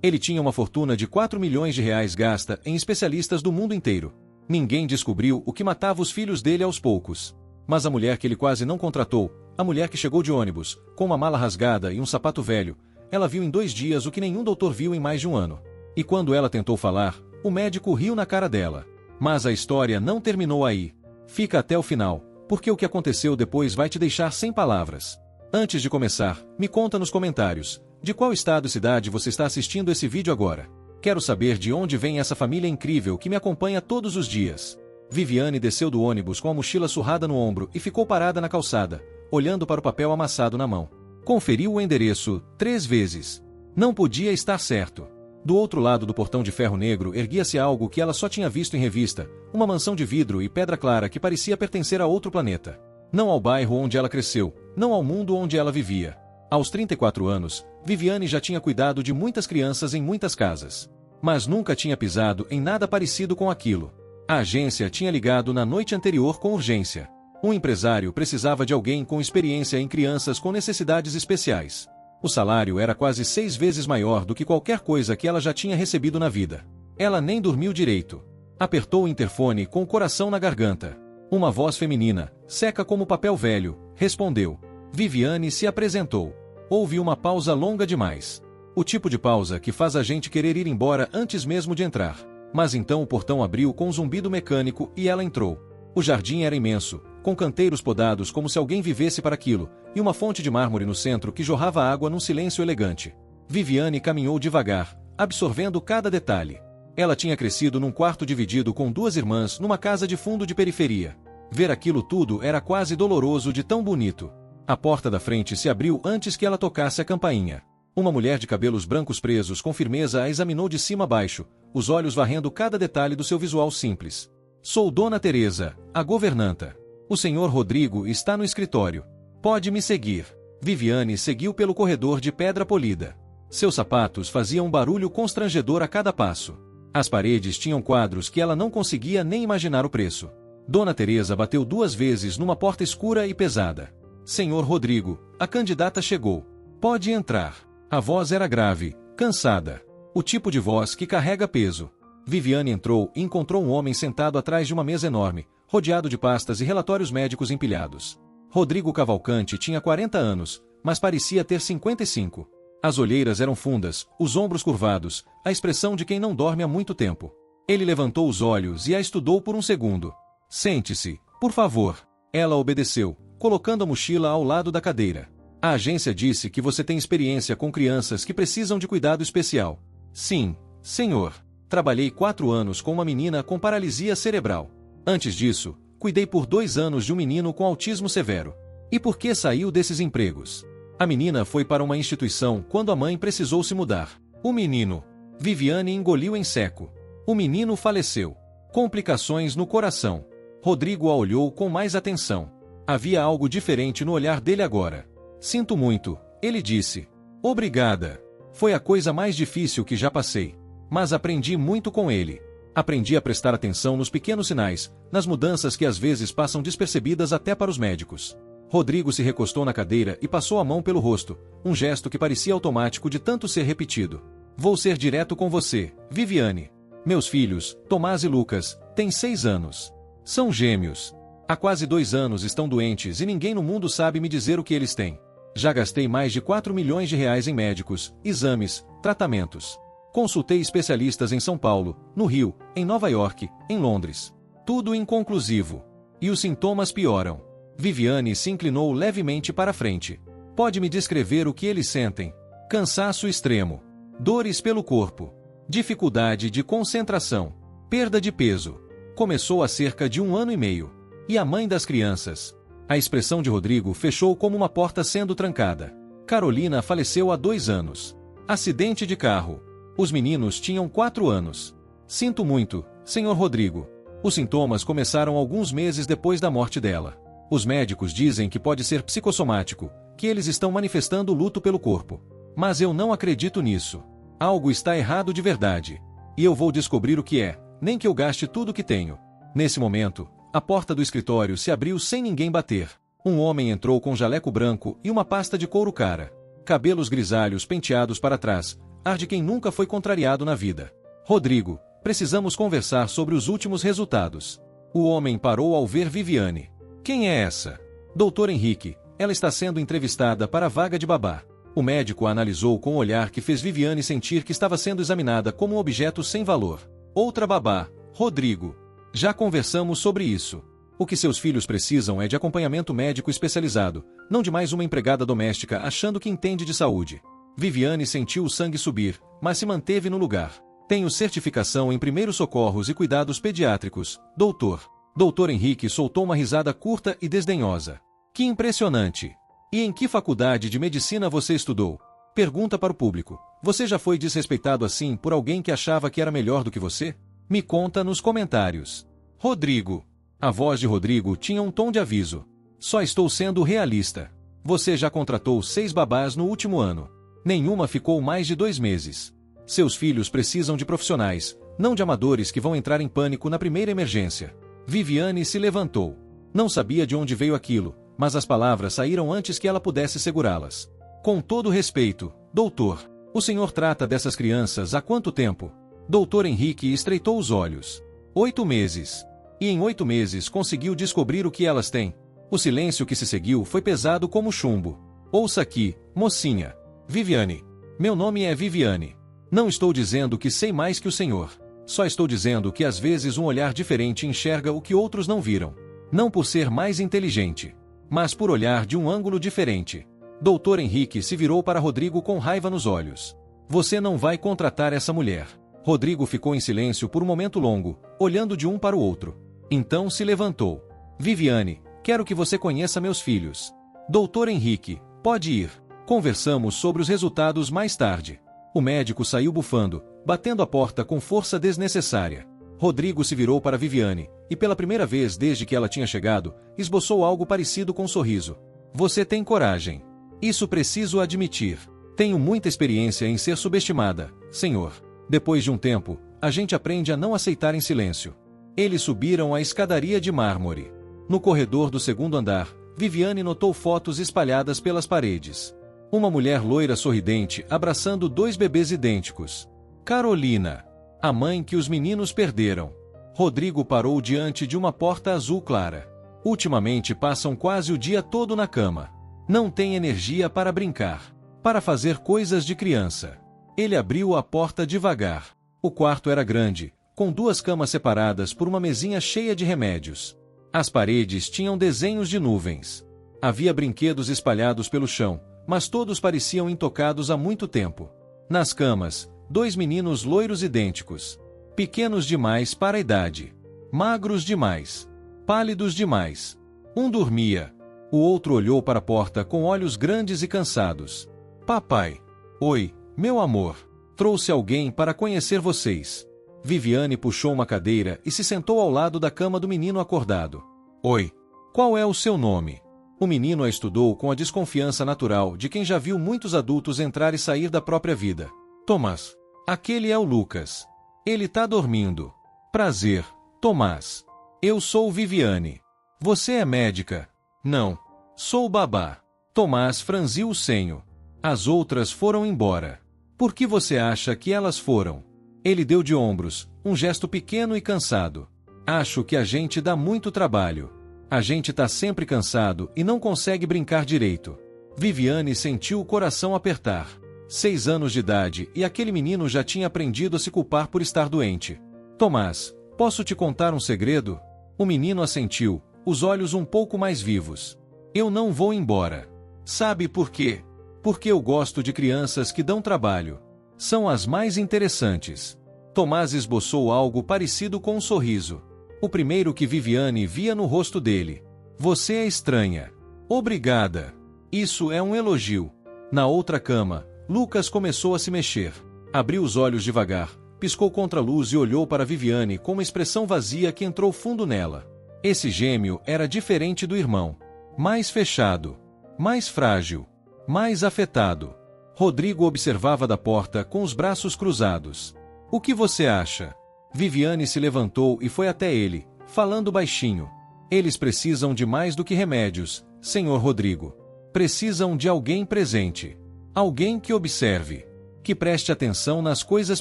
Ele tinha uma fortuna de 4 milhões de reais gasta em especialistas do mundo inteiro. Ninguém descobriu o que matava os filhos dele aos poucos. Mas a mulher que ele quase não contratou, a mulher que chegou de ônibus, com uma mala rasgada e um sapato velho, ela viu em 2 dias o que nenhum doutor viu em mais de um ano. E quando ela tentou falar, o médico riu na cara dela. Mas a história não terminou aí. Fica até o final, porque o que aconteceu depois vai te deixar sem palavras. Antes de começar, me conta nos comentários, de qual estado e cidade você está assistindo esse vídeo agora. Quero saber de onde vem essa família incrível que me acompanha todos os dias. Viviane desceu do ônibus com a mochila surrada no ombro e ficou parada na calçada, olhando para o papel amassado na mão. Conferiu o endereço 3 vezes. Não podia estar certo. Do outro lado do portão de ferro negro erguia-se algo que ela só tinha visto em revista, uma mansão de vidro e pedra clara que parecia pertencer a outro planeta. Não ao bairro onde ela cresceu, não ao mundo onde ela vivia. Aos 34 anos, Viviane já tinha cuidado de muitas crianças em muitas casas. Mas nunca tinha pisado em nada parecido com aquilo. A agência tinha ligado na noite anterior com urgência. Um empresário precisava de alguém com experiência em crianças com necessidades especiais. O salário era quase 6 vezes maior do que qualquer coisa que ela já tinha recebido na vida. Ela nem dormiu direito. Apertou o interfone com o coração na garganta. Uma voz feminina, seca como papel velho, respondeu. Viviane se apresentou. Houve uma pausa longa demais. O tipo de pausa que faz a gente querer ir embora antes mesmo de entrar. Mas então o portão abriu com um zumbido mecânico e ela entrou. O jardim era imenso, com canteiros podados como se alguém vivesse para aquilo, e uma fonte de mármore no centro que jorrava água num silêncio elegante. Viviane caminhou devagar, absorvendo cada detalhe. Ela tinha crescido num quarto dividido com 2 irmãs numa casa de fundo de periferia. Ver aquilo tudo era quase doloroso de tão bonito. A porta da frente se abriu antes que ela tocasse a campainha. Uma mulher de cabelos brancos presos com firmeza a examinou de cima a baixo, os olhos varrendo cada detalhe do seu visual simples. Sou Dona Teresa, a governanta. O senhor Rodrigo está no escritório. Pode me seguir. Viviane seguiu pelo corredor de pedra polida. Seus sapatos faziam um barulho constrangedor a cada passo. As paredes tinham quadros que ela não conseguia nem imaginar o preço. Dona Teresa bateu 2 vezes numa porta escura e pesada. Senhor Rodrigo, a candidata chegou. Pode entrar. A voz era grave, cansada. O tipo de voz que carrega peso. Viviane entrou e encontrou um homem sentado atrás de uma mesa enorme, rodeado de pastas e relatórios médicos empilhados. Rodrigo Cavalcante tinha 40 anos, mas parecia ter 55. As olheiras eram fundas, os ombros curvados, a expressão de quem não dorme há muito tempo. Ele levantou os olhos e a estudou por um segundo. Sente-se, por favor. Ela obedeceu, colocando a mochila ao lado da cadeira. A agência disse que você tem experiência com crianças que precisam de cuidado especial. Sim, senhor. Trabalhei 4 anos com uma menina com paralisia cerebral. Antes disso, cuidei por 2 anos de um menino com autismo severo. E por que saiu desses empregos? A menina foi para uma instituição quando a mãe precisou se mudar. O menino. Viviane engoliu em seco. O menino faleceu. Complicações no coração. Rodrigo a olhou com mais atenção. Havia algo diferente no olhar dele agora. Sinto muito, ele disse. Obrigada. Foi a coisa mais difícil que já passei. Mas aprendi muito com ele. Aprendi a prestar atenção nos pequenos sinais, nas mudanças que às vezes passam despercebidas até para os médicos. Rodrigo se recostou na cadeira e passou a mão pelo rosto, um gesto que parecia automático de tanto ser repetido. Vou ser direto com você, Viviane. Meus filhos, Tomás e Lucas, têm 6 anos. São gêmeos. Há quase 2 anos estão doentes e ninguém no mundo sabe me dizer o que eles têm. Já gastei mais de 4 milhões de reais em médicos, exames, tratamentos. Consultei especialistas em São Paulo, no Rio, em Nova York, em Londres. Tudo inconclusivo. E os sintomas pioram. Viviane se inclinou levemente para a frente. Pode me descrever o que eles sentem? Cansaço extremo. Dores pelo corpo. Dificuldade de concentração. Perda de peso. Começou há cerca de 1 ano e meio. E a mãe das crianças? A expressão de Rodrigo fechou como uma porta sendo trancada. Carolina faleceu há 2 anos. Acidente de carro. Os meninos tinham 4 anos. Sinto muito, senhor Rodrigo. Os sintomas começaram alguns meses depois da morte dela. Os médicos dizem que pode ser psicossomático, que eles estão manifestando luto pelo corpo. Mas eu não acredito nisso. Algo está errado de verdade. E eu vou descobrir o que é, nem que eu gaste tudo o que tenho. Nesse momento, a porta do escritório se abriu sem ninguém bater. Um homem entrou com jaleco branco e uma pasta de couro cara. Cabelos grisalhos penteados para trás, ar de quem nunca foi contrariado na vida. Rodrigo, precisamos conversar sobre os últimos resultados. O homem parou ao ver Viviane. Quem é essa? Doutor Henrique, ela está sendo entrevistada para a vaga de babá. O médico a analisou com um olhar que fez Viviane sentir que estava sendo examinada como um objeto sem valor. Outra babá, Rodrigo. Já conversamos sobre isso. O que seus filhos precisam é de acompanhamento médico especializado, não de mais uma empregada doméstica achando que entende de saúde. Viviane sentiu o sangue subir, mas se manteve no lugar. Tenho certificação em primeiros socorros e cuidados pediátricos, doutor. Doutor Henrique soltou uma risada curta e desdenhosa. Que impressionante! E em que faculdade de medicina você estudou? Pergunta para o público. Você já foi desrespeitado assim por alguém que achava que era melhor do que você? Me conta nos comentários. Rodrigo. A voz de Rodrigo tinha um tom de aviso. Só estou sendo realista. Você já contratou 6 babás no último ano. Nenhuma ficou mais de 2 meses. Seus filhos precisam de profissionais, não de amadores que vão entrar em pânico na primeira emergência. Viviane se levantou. Não sabia de onde veio aquilo, mas as palavras saíram antes que ela pudesse segurá-las. Com todo respeito, doutor, o senhor trata dessas crianças há quanto tempo? Doutor Henrique estreitou os olhos. 8 meses. E em 8 meses conseguiu descobrir o que elas têm. O silêncio que se seguiu foi pesado como chumbo. Ouça aqui, mocinha. Viviane. Meu nome é Viviane. Não estou dizendo que sei mais que o senhor. Só estou dizendo que às vezes um olhar diferente enxerga o que outros não viram. Não por ser mais inteligente, mas por olhar de um ângulo diferente. Doutor Henrique se virou para Rodrigo com raiva nos olhos. Você não vai contratar essa mulher. Rodrigo ficou em silêncio por um momento longo, olhando de um para o outro. Então se levantou. Viviane, quero que você conheça meus filhos. Doutor Henrique, pode ir. Conversamos sobre os resultados mais tarde. O médico saiu bufando, batendo a porta com força desnecessária. Rodrigo se virou para Viviane, e pela primeira vez desde que ela tinha chegado, esboçou algo parecido com um sorriso. Você tem coragem. Isso preciso admitir. Tenho muita experiência em ser subestimada, senhor. Depois de um tempo, a gente aprende a não aceitar em silêncio. Eles subiram a escadaria de mármore. No corredor do segundo andar, Viviane notou fotos espalhadas pelas paredes. Uma mulher loira sorridente abraçando 2 bebês idênticos. Carolina, a mãe que os meninos perderam. Rodrigo parou diante de uma porta azul clara. Ultimamente passam quase o dia todo na cama. Não tem energia para brincar, para fazer coisas de criança. Ele abriu a porta devagar. O quarto era grande, com 2 camas separadas por uma mesinha cheia de remédios. As paredes tinham desenhos de nuvens. Havia brinquedos espalhados pelo chão, mas todos pareciam intocados há muito tempo. Nas camas, 2 meninos loiros idênticos. Pequenos demais para a idade. Magros demais. Pálidos demais. Um dormia. O outro olhou para a porta com olhos grandes e cansados. Papai. Oi, meu amor. Trouxe alguém para conhecer vocês. Viviane puxou uma cadeira e se sentou ao lado da cama do menino acordado. Oi. Qual é o seu nome? O menino a estudou com a desconfiança natural de quem já viu muitos adultos entrar e sair da própria vida. Tomás. Aquele é o Lucas. Ele tá dormindo. Prazer, Tomás. Eu sou Viviane. Você é médica? Não. Sou babá. Tomás franziu o senho. As outras foram embora. Por que você acha que elas foram? Ele deu de ombros, um gesto pequeno e cansado. Acho que a gente dá muito trabalho. A gente tá sempre cansado e não consegue brincar direito. Viviane sentiu o coração apertar. 6 anos de idade e aquele menino já tinha aprendido a se culpar por estar doente. Tomás, posso te contar um segredo? O menino assentiu, os olhos um pouco mais vivos. Eu não vou embora. Sabe por quê? Porque eu gosto de crianças que dão trabalho. São as mais interessantes. Tomás esboçou algo parecido com um sorriso. O primeiro que Viviane via no rosto dele. Você é estranha. Obrigada. Isso é um elogio. Na outra cama, Lucas começou a se mexer. Abriu os olhos devagar, piscou contra a luz e olhou para Viviane com uma expressão vazia que entrou fundo nela. Esse gêmeo era diferente do irmão. Mais fechado. Mais frágil. Mais afetado. Rodrigo observava da porta com os braços cruzados. O que você acha? Viviane se levantou e foi até ele, falando baixinho. Eles precisam de mais do que remédios, senhor Rodrigo. Precisam de alguém presente. Alguém que observe. Que preste atenção nas coisas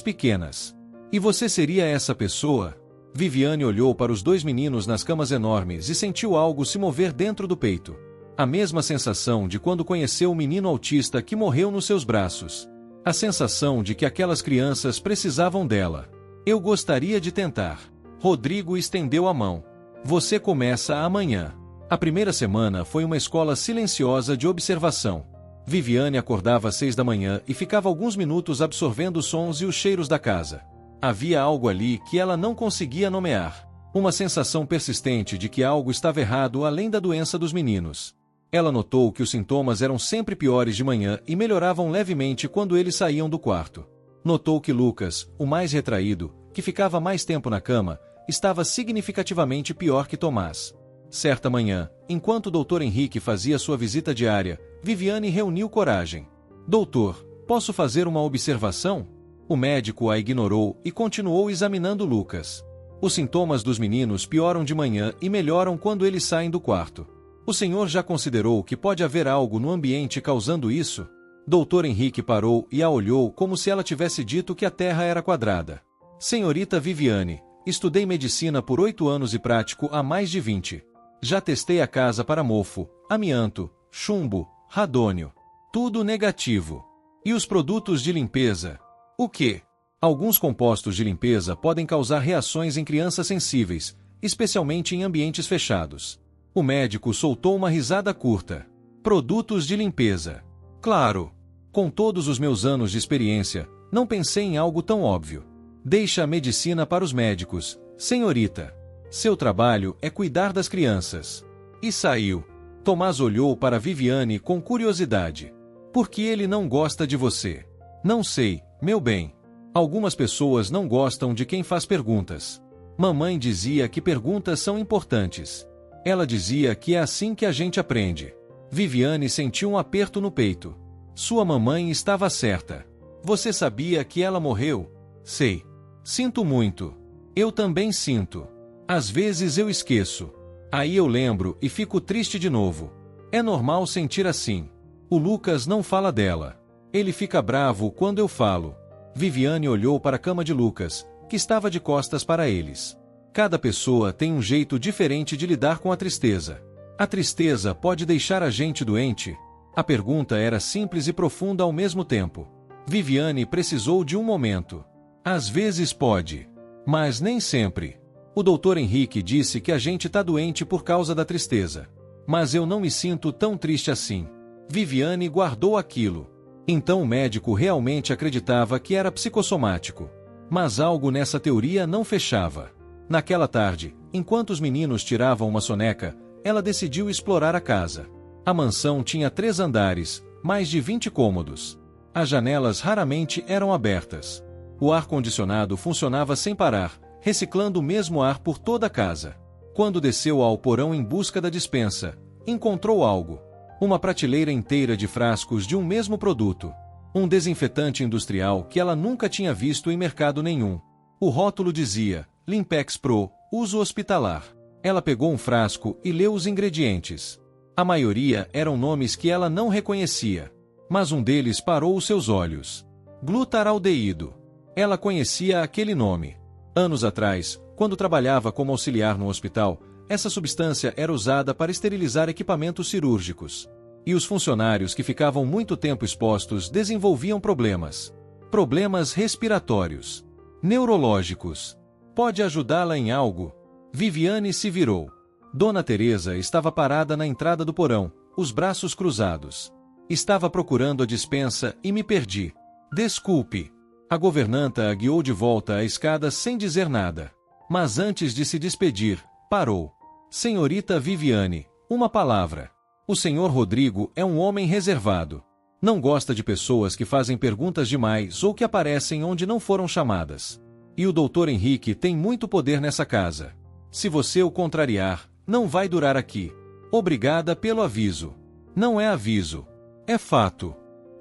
pequenas. E você seria essa pessoa? Viviane olhou para os dois meninos nas camas enormes e sentiu algo se mover dentro do peito. A mesma sensação de quando conheceu o menino autista que morreu nos seus braços. A sensação de que aquelas crianças precisavam dela. Eu gostaria de tentar. Rodrigo estendeu a mão. Você começa amanhã. A primeira semana foi uma escola silenciosa de observação. Viviane acordava às 6 da manhã e ficava alguns minutos absorvendo os sons e os cheiros da casa. Havia algo ali que ela não conseguia nomear. Uma sensação persistente de que algo estava errado além da doença dos meninos. Ela notou que os sintomas eram sempre piores de manhã e melhoravam levemente quando eles saíam do quarto. Notou que Lucas, o mais retraído, que ficava mais tempo na cama, estava significativamente pior que Tomás. Certa manhã, enquanto o Dr. Henrique fazia sua visita diária, Viviane reuniu coragem. Doutor, posso fazer uma observação? O médico a ignorou e continuou examinando Lucas. Os sintomas dos meninos pioram de manhã e melhoram quando eles saem do quarto. O senhor já considerou que pode haver algo no ambiente causando isso? Dr. Henrique parou e a olhou como se ela tivesse dito que a Terra era quadrada. Senhorita Viviane, estudei medicina por 8 anos e prático há mais de 20. Já testei a casa para mofo, amianto, chumbo, radônio. Tudo negativo. E os produtos de limpeza? O quê? Alguns compostos de limpeza podem causar reações em crianças sensíveis, especialmente em ambientes fechados. O médico soltou uma risada curta. Produtos de limpeza. Claro. Com todos os meus anos de experiência, não pensei em algo tão óbvio. Deixa a medicina para os médicos, senhorita. Seu trabalho é cuidar das crianças. E saiu. Tomás olhou para Viviane com curiosidade. Por que ele não gosta de você? Não sei, meu bem. Algumas pessoas não gostam de quem faz perguntas. Mamãe dizia que perguntas são importantes. Ela dizia que é assim que a gente aprende. Viviane sentiu um aperto no peito. Sua mamãe estava certa. Você sabia que ela morreu? Sei. Sinto muito. Eu também sinto. Às vezes eu esqueço. Aí eu lembro e fico triste de novo. É normal sentir assim. O Lucas não fala dela. Ele fica bravo quando eu falo. Viviane olhou para a cama de Lucas, que estava de costas para eles. Cada pessoa tem um jeito diferente de lidar com a tristeza. A tristeza pode deixar a gente doente? A pergunta era simples e profunda ao mesmo tempo. Viviane precisou de um momento. Às vezes pode. Mas nem sempre. O Dr. Henrique disse que a gente está doente por causa da tristeza. Mas eu não me sinto tão triste assim. Viviane guardou aquilo. Então o médico realmente acreditava que era psicossomático. Mas algo nessa teoria não fechava. Naquela tarde, enquanto os meninos tiravam uma soneca, ela decidiu explorar a casa. A mansão tinha 3 andares, mais de 20 cômodos. As janelas raramente eram abertas. O ar-condicionado funcionava sem parar, reciclando o mesmo ar por toda a casa. Quando desceu ao porão em busca da despensa, encontrou algo. Uma prateleira inteira de frascos de um mesmo produto. Um desinfetante industrial que ela nunca tinha visto em mercado nenhum. O rótulo dizia, Limpex Pro, uso hospitalar. Ela pegou um frasco e leu os ingredientes. A maioria eram nomes que ela não reconhecia. Mas um deles parou os seus olhos. Glutaraldeído. Ela conhecia aquele nome. Anos atrás, quando trabalhava como auxiliar no hospital, essa substância era usada para esterilizar equipamentos cirúrgicos. E os funcionários que ficavam muito tempo expostos desenvolviam problemas. Problemas respiratórios. Neurológicos. Pode ajudá-la em algo? Viviane se virou. Dona Teresa estava parada na entrada do porão, os braços cruzados. Estava procurando a despensa e me perdi. Desculpe. A governanta a guiou de volta à escada sem dizer nada. Mas antes de se despedir, parou. Senhorita Viviane, uma palavra. O senhor Rodrigo é um homem reservado. Não gosta de pessoas que fazem perguntas demais ou que aparecem onde não foram chamadas. E o Dr. Henrique tem muito poder nessa casa. Se você o contrariar, não vai durar aqui. Obrigada pelo aviso. Não é aviso. É fato.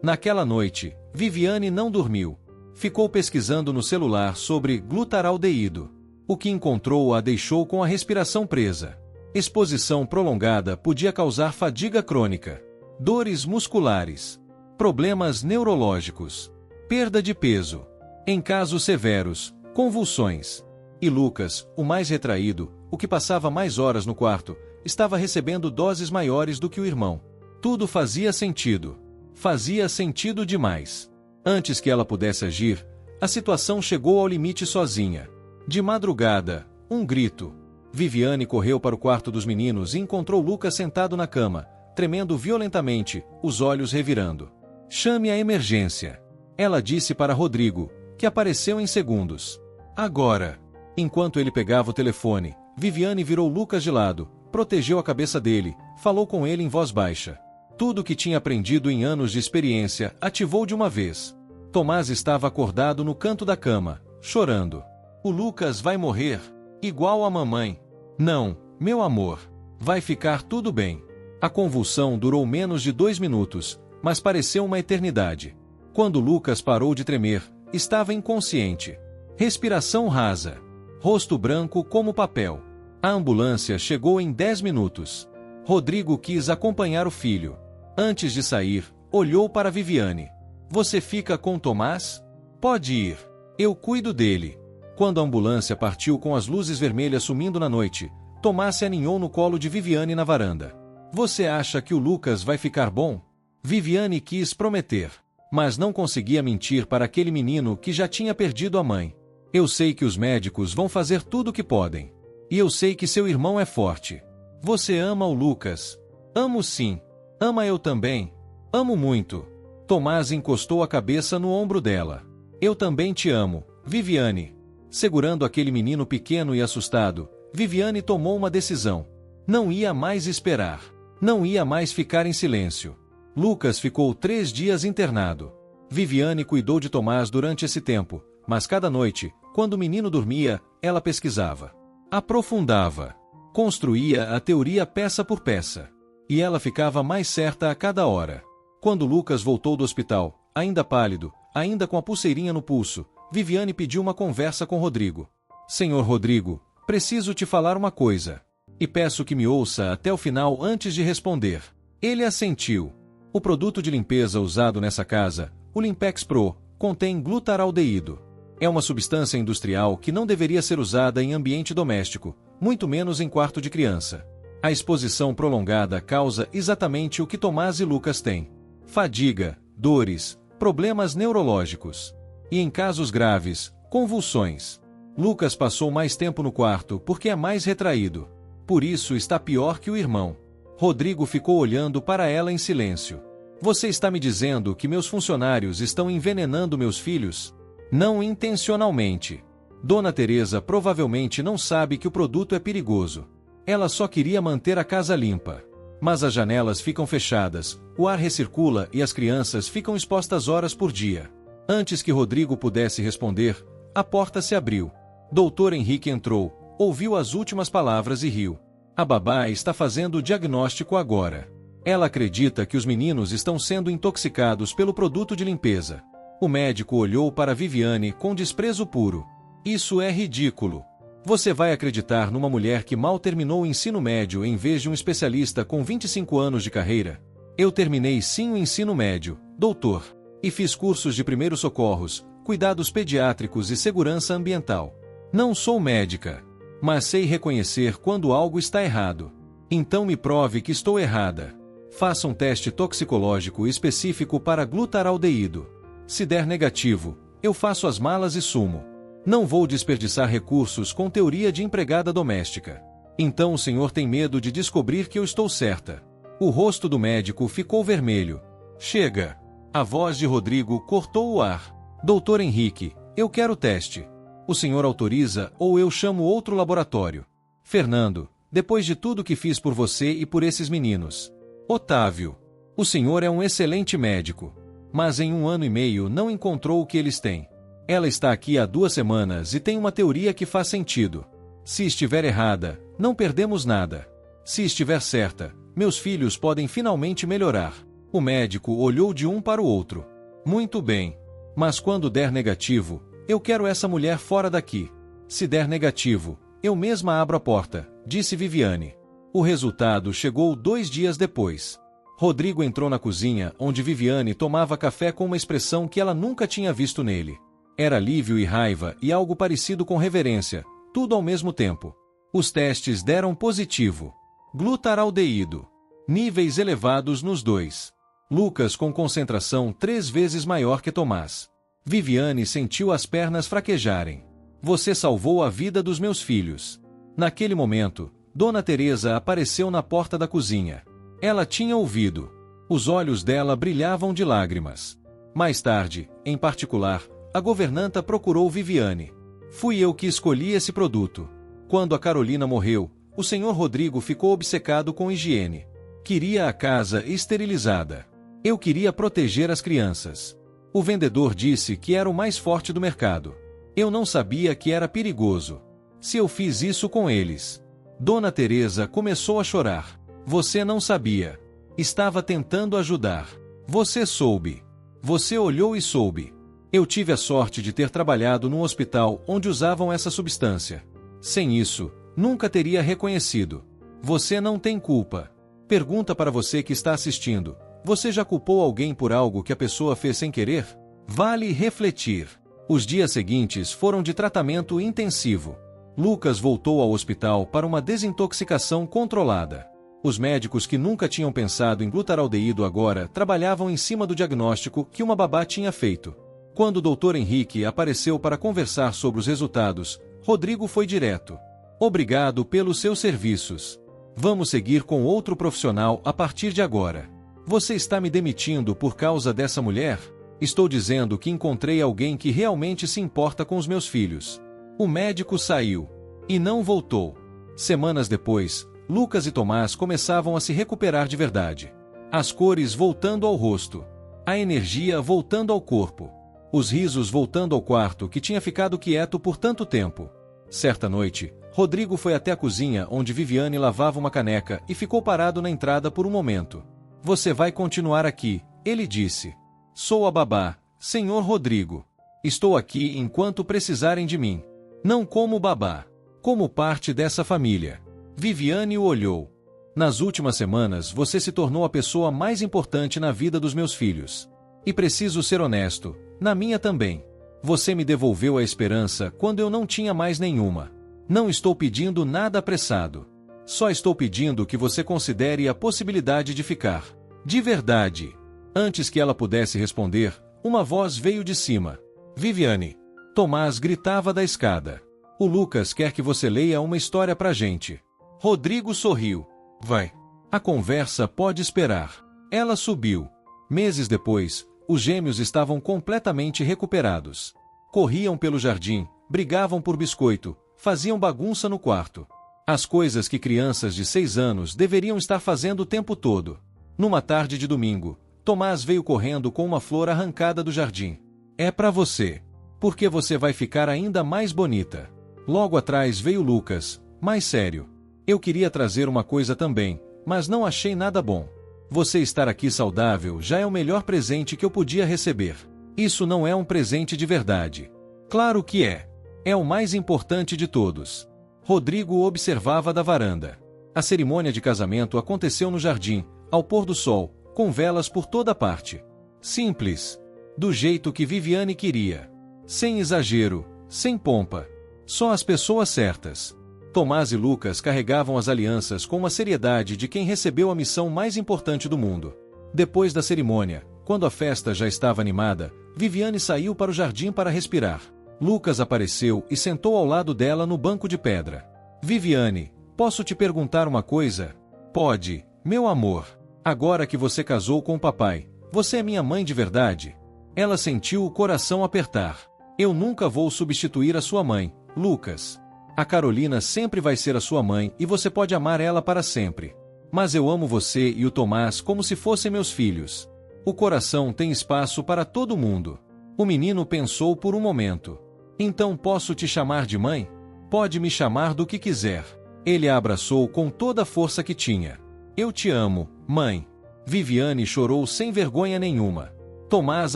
Naquela noite, Viviane não dormiu. Ficou pesquisando no celular sobre glutaraldeído. O que encontrou a deixou com a respiração presa. Exposição prolongada podia causar fadiga crônica, dores musculares, problemas neurológicos. perda de peso. Em casos severos, convulsões. E Lucas, o mais retraído, o que passava mais horas no quarto, estava recebendo doses maiores do que o irmão. Tudo fazia sentido. Fazia sentido demais. Antes que ela pudesse agir, a situação chegou ao limite sozinha. De madrugada, um grito. Viviane correu para o quarto dos meninos e encontrou Lucas sentado na cama, tremendo violentamente, os olhos revirando. Chame a emergência. Ela disse para Rodrigo, que apareceu em segundos. Agora. Enquanto ele pegava o telefone, Viviane virou Lucas de lado, protegeu a cabeça dele, falou com ele em voz baixa. Tudo o que tinha aprendido em anos de experiência ativou de uma vez. Tomás estava acordado no canto da cama, chorando. O Lucas vai morrer, igual a mamãe. Não, meu amor. Vai ficar tudo bem. A convulsão durou menos de 2 minutos, mas pareceu uma eternidade. Quando Lucas parou de tremer, estava inconsciente. Respiração rasa. Rosto branco como papel. A ambulância chegou em 10 minutos. Rodrigo quis acompanhar o filho. Antes de sair, olhou para Viviane. Você fica com Tomás? Pode ir. Eu cuido dele. Quando a ambulância partiu com as luzes vermelhas sumindo na noite, Tomás se aninhou no colo de Viviane na varanda. Você acha que o Lucas vai ficar bom? Viviane quis prometer, mas não conseguia mentir para aquele menino que já tinha perdido a mãe. Eu sei que os médicos vão fazer tudo o que podem. E eu sei que seu irmão é forte. Você ama o Lucas. Amo sim. Ama eu também. Amo muito. Tomás encostou a cabeça no ombro dela. Eu também te amo, Viviane. Segurando aquele menino pequeno e assustado, Viviane tomou uma decisão. Não ia mais esperar. Não ia mais ficar em silêncio. Lucas ficou 3 dias internado. Viviane cuidou de Tomás durante esse tempo, mas cada noite, quando o menino dormia, ela pesquisava. Aprofundava. Construía a teoria peça por peça. E ela ficava mais certa a cada hora. Quando Lucas voltou do hospital, ainda pálido, ainda com a pulseirinha no pulso, Viviane pediu uma conversa com Rodrigo. Senhor Rodrigo, preciso te falar uma coisa. E peço que me ouça até o final antes de responder. Ele assentiu. O produto de limpeza usado nessa casa, o Limpex Pro, contém glutaraldeído. É uma substância industrial que não deveria ser usada em ambiente doméstico, muito menos em quarto de criança. A exposição prolongada causa exatamente o que Tomás e Lucas têm: fadiga, dores, problemas neurológicos. E em casos graves, convulsões. Lucas passou mais tempo no quarto porque é mais retraído. Por isso está pior que o irmão. Rodrigo ficou olhando para ela em silêncio. Você está me dizendo que meus funcionários estão envenenando meus filhos? Não intencionalmente. Dona Teresa provavelmente não sabe que o produto é perigoso. Ela só queria manter a casa limpa. Mas as janelas ficam fechadas, o ar recircula e as crianças ficam expostas horas por dia. Antes que Rodrigo pudesse responder, a porta se abriu. Doutor Henrique entrou, ouviu as últimas palavras e riu. A babá está fazendo o diagnóstico agora. Ela acredita que os meninos estão sendo intoxicados pelo produto de limpeza. O médico olhou para Viviane com desprezo puro. Isso é ridículo. Você vai acreditar numa mulher que mal terminou o ensino médio em vez de um especialista com 25 anos de carreira? Eu terminei sim o ensino médio, doutor, e fiz cursos de primeiros socorros, cuidados pediátricos e segurança ambiental. Não sou médica, mas sei reconhecer quando algo está errado. Então me prove que estou errada. Faça um teste toxicológico específico para glutaraldeído. Se der negativo, eu faço as malas e sumo. Não vou desperdiçar recursos com teoria de empregada doméstica. Então o senhor tem medo de descobrir que eu estou certa. O rosto do médico ficou vermelho. Chega! A voz de Rodrigo cortou o ar. Doutor Henrique, eu quero o teste. O senhor autoriza ou eu chamo outro laboratório? Fernando, depois de tudo que fiz por você e por esses meninos. Otávio, o senhor é um excelente médico. Mas em 1 ano e meio não encontrou o que eles têm. Ela está aqui há 2 semanas e tem uma teoria que faz sentido. Se estiver errada, não perdemos nada. Se estiver certa, meus filhos podem finalmente melhorar. O médico olhou de um para o outro. Muito bem. Mas quando der negativo, eu quero essa mulher fora daqui. Se der negativo, eu mesma abro a porta, disse Viviane. O resultado chegou 2 dias depois. Rodrigo entrou na cozinha, onde Viviane tomava café com uma expressão que ela nunca tinha visto nele. Era alívio e raiva e algo parecido com reverência, tudo ao mesmo tempo. Os testes deram positivo. Glutaraldeído. Níveis elevados nos dois. Lucas com concentração 3 vezes maior que Tomás. Viviane sentiu as pernas fraquejarem. Você salvou a vida dos meus filhos. Naquele momento, Dona Teresa apareceu na porta da cozinha. Ela tinha ouvido. Os olhos dela brilhavam de lágrimas. Mais tarde, em particular, a governanta procurou Viviane. Fui eu que escolhi esse produto. Quando a Carolina morreu, o senhor Rodrigo ficou obcecado com higiene. Queria a casa esterilizada. Eu queria proteger as crianças. O vendedor disse que era o mais forte do mercado. Eu não sabia que era perigoso. Se eu fiz isso com eles. Dona Teresa começou a chorar. Você não sabia. Estava tentando ajudar. Você soube. Você olhou e soube. Eu tive a sorte de ter trabalhado num hospital onde usavam essa substância. Sem isso, nunca teria reconhecido. Você não tem culpa. Pergunta para você que está assistindo. Você já culpou alguém por algo que a pessoa fez sem querer? Vale refletir. Os dias seguintes foram de tratamento intensivo. Lucas voltou ao hospital para uma desintoxicação controlada. Os médicos que nunca tinham pensado em glutaraldeído agora trabalhavam em cima do diagnóstico que uma babá tinha feito. Quando o Dr. Henrique apareceu para conversar sobre os resultados, Rodrigo foi direto. Obrigado pelos seus serviços. Vamos seguir com outro profissional a partir de agora. Você está me demitindo por causa dessa mulher? Estou dizendo que encontrei alguém que realmente se importa com os meus filhos. O médico saiu. E não voltou. Semanas depois, Lucas e Tomás começavam a se recuperar de verdade. As cores voltando ao rosto. A energia voltando ao corpo. Os risos voltando ao quarto que tinha ficado quieto por tanto tempo. Certa noite, Rodrigo foi até a cozinha onde Viviane lavava uma caneca e ficou parado na entrada por um momento. Você vai continuar aqui, ele disse. Sou a babá, senhor Rodrigo. Estou aqui enquanto precisarem de mim. Não como babá. Como parte dessa família. Viviane o olhou. Nas últimas semanas você se tornou a pessoa mais importante na vida dos meus filhos. E preciso ser honesto, na minha também. Você me devolveu a esperança quando eu não tinha mais nenhuma. Não estou pedindo nada apressado. Só estou pedindo que você considere a possibilidade de ficar. De verdade. Antes que ela pudesse responder, uma voz veio de cima. Viviane. Tomás gritava da escada. O Lucas quer que você leia uma história pra gente. Rodrigo sorriu. Vai. A conversa pode esperar. Ela subiu. Meses depois, os gêmeos estavam completamente recuperados. Corriam pelo jardim, brigavam por biscoito, faziam bagunça no quarto. As coisas que crianças de 6 anos deveriam estar fazendo o tempo todo. Numa tarde de domingo, Tomás veio correndo com uma flor arrancada do jardim. É pra você. Porque você vai ficar ainda mais bonita. Logo atrás veio Lucas, mais sério. Eu queria trazer uma coisa também, mas não achei nada bom. Você estar aqui saudável já é o melhor presente que eu podia receber. Isso não é um presente de verdade. Claro que é. É o mais importante de todos. Rodrigo observava da varanda. A cerimônia de casamento aconteceu no jardim, ao pôr do sol, com velas por toda parte. Simples. Do jeito que Viviane queria. Sem exagero, sem pompa. Só as pessoas certas. Tomás e Lucas carregavam as alianças com uma seriedade de quem recebeu a missão mais importante do mundo. Depois da cerimônia, quando a festa já estava animada, Viviane saiu para o jardim para respirar. Lucas apareceu e sentou ao lado dela no banco de pedra. Viviane, posso te perguntar uma coisa? Pode, meu amor. Agora que você casou com o papai, você é minha mãe de verdade? Ela sentiu o coração apertar. Eu nunca vou substituir a sua mãe, Lucas. A Carolina sempre vai ser a sua mãe e você pode amar ela para sempre. Mas eu amo você e o Tomás como se fossem meus filhos. O coração tem espaço para todo mundo. O menino pensou por um momento. Então posso te chamar de mãe? Pode me chamar do que quiser. Ele a abraçou com toda a força que tinha. Eu te amo, mãe. Viviane chorou sem vergonha nenhuma. Tomás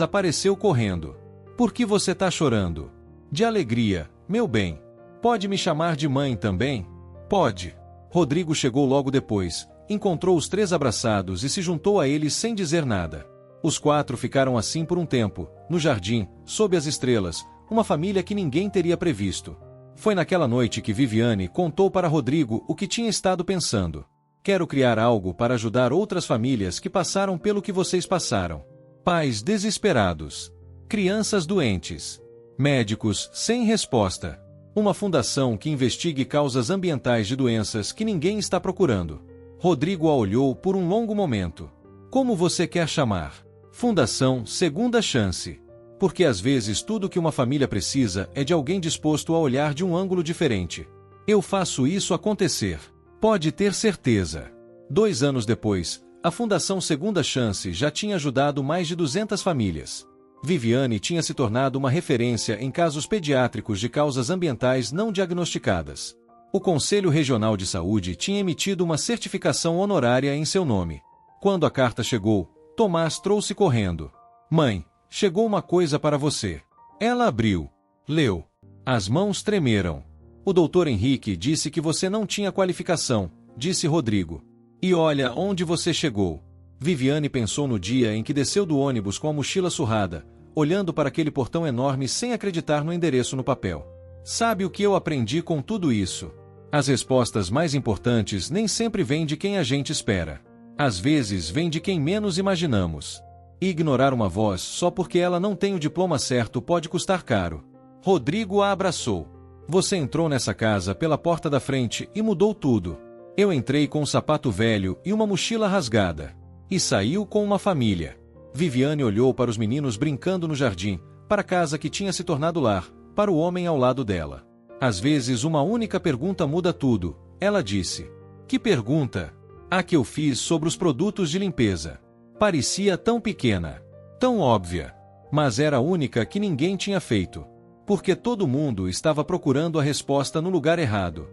apareceu correndo. Por que você tá chorando? De alegria, meu bem. Pode me chamar de mãe também? Pode. Rodrigo chegou logo depois, encontrou os 3 abraçados e se juntou a eles sem dizer nada. Os 4 ficaram assim por um tempo, no jardim, sob as estrelas, uma família que ninguém teria previsto. Foi naquela noite que Viviane contou para Rodrigo o que tinha estado pensando. Quero criar algo para ajudar outras famílias que passaram pelo que vocês passaram. Pais desesperados. Crianças doentes. Médicos sem resposta. Uma fundação que investigue causas ambientais de doenças que ninguém está procurando. Rodrigo a olhou por um longo momento. Como você quer chamar? Fundação Segunda Chance. Porque às vezes tudo que uma família precisa é de alguém disposto a olhar de um ângulo diferente. Eu faço isso acontecer. Pode ter certeza. 2 anos depois, a Fundação Segunda Chance já tinha ajudado mais de 200 famílias. Viviane tinha se tornado uma referência em casos pediátricos de causas ambientais não diagnosticadas. O Conselho Regional de Saúde tinha emitido uma certificação honorária em seu nome. Quando a carta chegou, Tomás trouxe correndo. Mãe, chegou uma coisa para você. Ela abriu. Leu. As mãos tremeram. O Dr. Henrique disse que você não tinha qualificação, disse Rodrigo. E olha onde você chegou. Viviane pensou no dia em que desceu do ônibus com a mochila surrada, olhando para aquele portão enorme sem acreditar no endereço no papel. Sabe o que eu aprendi com tudo isso? As respostas mais importantes nem sempre vêm de quem a gente espera. Às vezes vêm de quem menos imaginamos. E ignorar uma voz só porque ela não tem o diploma certo pode custar caro. Rodrigo a abraçou. Você entrou nessa casa pela porta da frente e mudou tudo. Eu entrei com um sapato velho e uma mochila rasgada. E saiu com uma família. Viviane olhou para os meninos brincando no jardim, para a casa que tinha se tornado lar, para o homem ao lado dela. Às vezes uma única pergunta muda tudo, ela disse. Que pergunta? A que eu fiz sobre os produtos de limpeza. Parecia tão pequena, tão óbvia, mas era a única que ninguém tinha feito. Porque todo mundo estava procurando a resposta no lugar errado.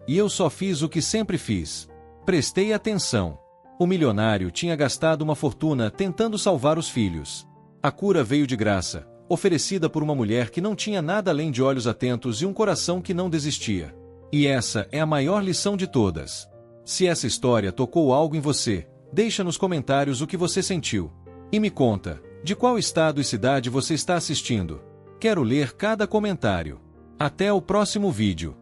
E eu só fiz o que sempre fiz. Prestei atenção. O milionário tinha gastado uma fortuna tentando salvar os filhos. A cura veio de graça, oferecida por uma mulher que não tinha nada além de olhos atentos e um coração que não desistia. E essa é a maior lição de todas. Se essa história tocou algo em você, deixa nos comentários o que você sentiu. E me conta, de qual estado e cidade você está assistindo. Quero ler cada comentário. Até o próximo vídeo.